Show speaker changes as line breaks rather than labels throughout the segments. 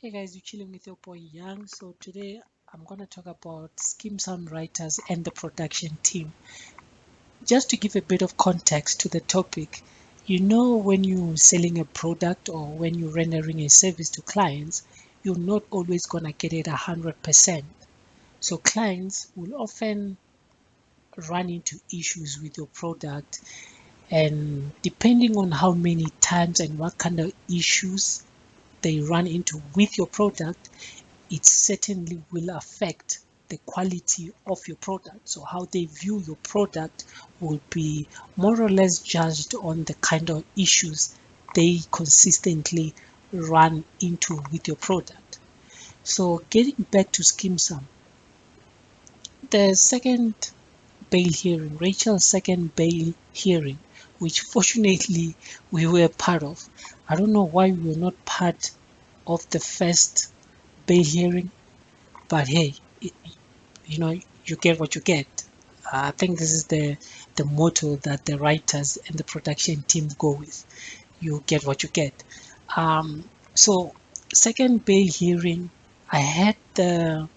Hey guys, you're chilling with your boy Young. So today I'm gonna talk about Skeem Saam Writers and the production team. Just to give a bit of context to the topic, when you're selling a product or when you're rendering a service to clients, you're not always gonna get it 100%. So clients will often run into issues with your product, and depending on how many times and what kind of issues they run into with your product, it certainly will affect the quality of your product. So how they view your product will be more or less judged on the kind of issues they consistently run into with your product. So getting back to Skeem Saam, the second bail hearing, Rachel's second bail hearing, which fortunately we were part of. I don't know why we were not part of the first bail hearing, but hey, you know you get what you get. I think this is the motto that the writers and the production team go with. You get what you get. So second bail hearing, I had the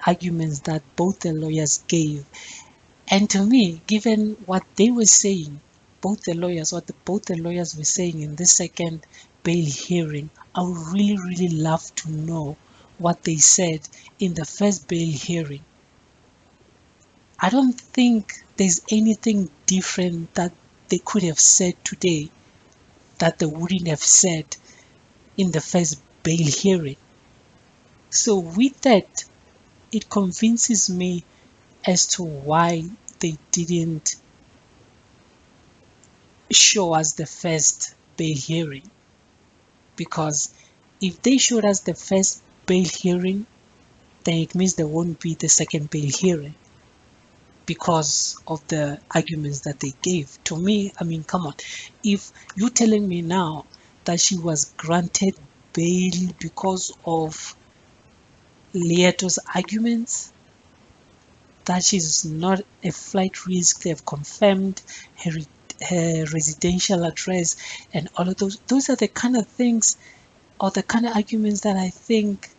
arguments that both the lawyers gave, and to me, given what they were saying, both the lawyers were saying in this second bail hearing, I would really love to know what they said in the first bail hearing. I don't think there's anything different that they could have said today that they wouldn't have said in the first bail hearing. So with that, it convinces me as to why they didn't show us the first bail hearing. Because if they showed us the first bail hearing, then it means there won't be the second bail hearing because of the arguments that they gave. To me, I mean, come on. If you're telling me now that she was granted bail because of Leeto's arguments, that she's not a flight risk, they've confirmed her, her residential address, and all of those are the kind of things or the kind of arguments that I think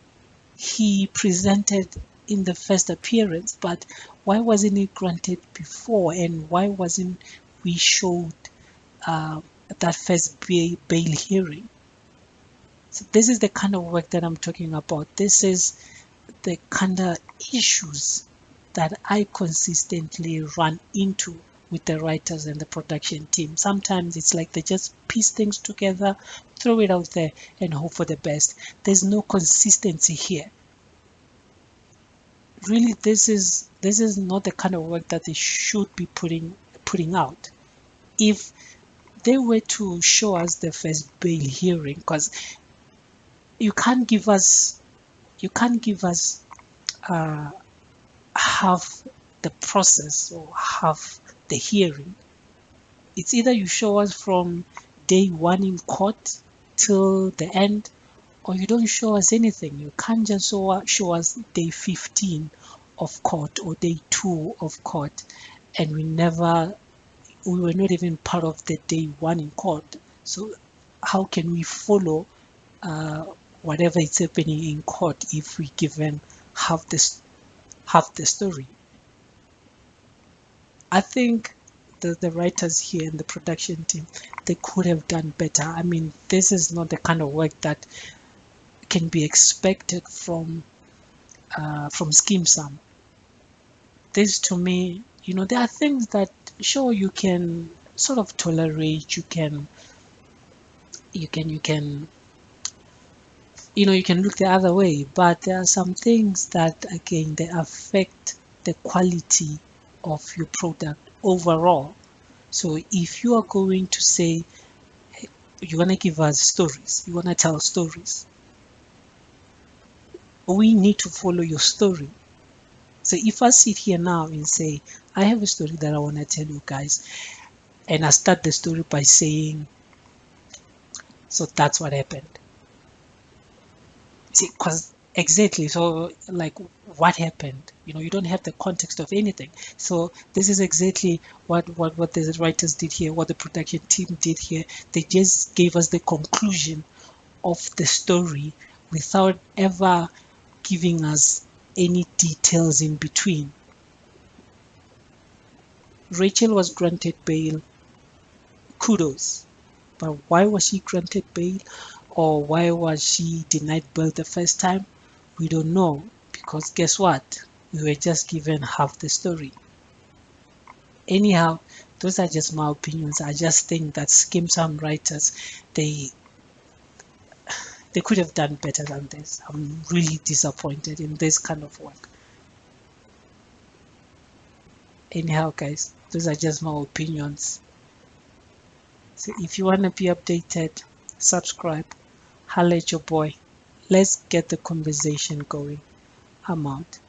he presented in the first appearance. But why wasn't it granted before, and why wasn't we showed uh, that first bail hearing? So this is the kind of work that I'm talking about. This is the kind of issues that I consistently run into with the writers and the production team. Sometimes it's like they just piece things together, throw it out there, and hope for the best. There's no consistency here. Really, this is not the kind of work that they should be putting out. If they were to show us the first bail hearing, because you can't give us uh, half the process or half the hearing. It's either you show us from day one in court till the end, or you don't show us anything. You can't just show us day 15 of court or day 2 of court, and we were not even part of the day 1 in court. So how can we follow uh, whatever is happening in court if we given half the story? I think the writers here and the production team, they could have done better. I mean, this is not the kind of work that can be expected from Skeem Saam. This to me, there are things that sure you can sort of tolerate, you can you can look the other way, but there are some things that again they affect the quality of your product overall. So if you are going to say you're going to give us stories, you want to tell stories, we need to follow your story. So if I sit here now and say I have a story that I want to tell you guys, and I start the story by saying, so that's what happened. See, because exactly, so like what happened? You don't have the context of anything. So this is exactly what the writers did here, what the production team did here. They just gave us the conclusion of the story without ever giving us any details in between. Rachel was granted bail. Kudos. But why was she granted bail, or why was she denied bail the first time? We don't know, because guess what? We were just given half the story. Anyhow, those are just my opinions. I just think that Skeem Saam Writers, they could have done better than this. I'm really disappointed in this kind of work. Anyhow, guys, those are just my opinions. So if you want to be updated, subscribe, holla at your boy. Let's get the conversation going. I'm out.